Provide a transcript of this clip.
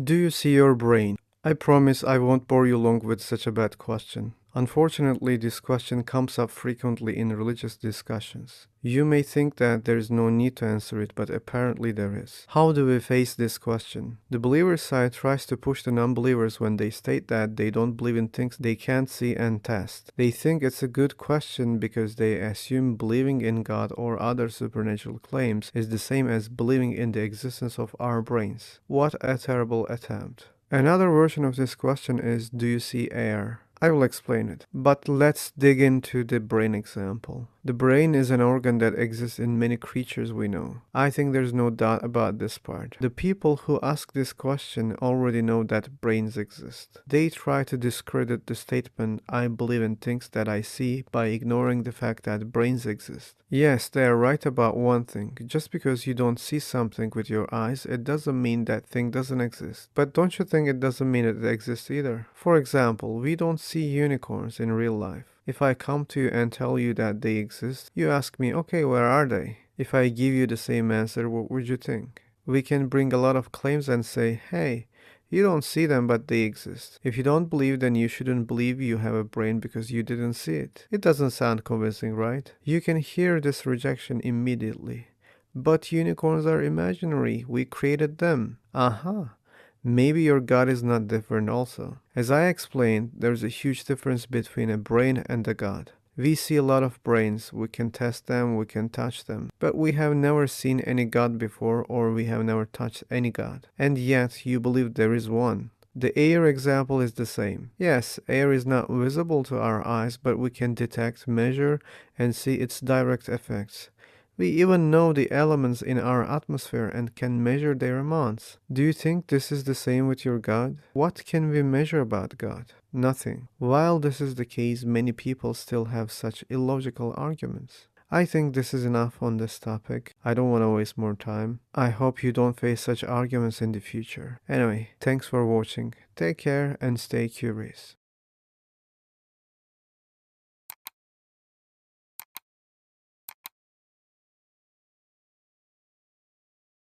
Do you see your brain? I promise I won't bore you long with such a bad question. Unfortunately, this question comes up frequently in religious discussions. You may think that there is no need to answer it, but apparently there is. How do we face this question? The believer side tries to push the non-believers when they state that they don't believe in things they can't see and test. They think it's a good question because they assume believing in God or other supernatural claims is the same as believing in the existence of our brains. What a terrible attempt. Another version of this question is, do you see air? I will explain it. But let's dig into the brain example. The brain is an organ that exists in many creatures we know. I think there's no doubt about this part. The people who ask this question already know that brains exist. They try to discredit the statement, I believe in things that I see, by ignoring the fact that brains exist. Yes, they are right about one thing. Just because you don't see something with your eyes, it doesn't mean that thing doesn't exist. But don't you think it doesn't mean it exists either? For example, we don't see unicorns in real life. If I come to you and tell you that they exist, you ask me, okay, where are they? If I give you the same answer, what would you think? We can bring a lot of claims and say, hey, you don't see them, but they exist. If you don't believe, then you shouldn't believe you have a brain because you didn't see it. It doesn't sound convincing, right? You can hear this rejection immediately. But unicorns are imaginary. We created them. Aha. Maybe your God is not different also. As I explained, there's a huge difference between a brain and a God. We see a lot of brains, we can test them, we can touch them, but we have never seen any God before, or we have never touched any God. And yet, you believe there is one. The air example is the same. Yes, air is not visible to our eyes, but we can detect, measure, and see its direct effects. We even know the elements in our atmosphere and can measure their amounts. Do you think this is the same with your God? What can we measure about God? Nothing. While this is the case, many people still have such illogical arguments. I think this is enough on this topic. I don't want to waste more time. I hope you don't face such arguments in the future. Anyway, thanks for watching. Take care and stay curious.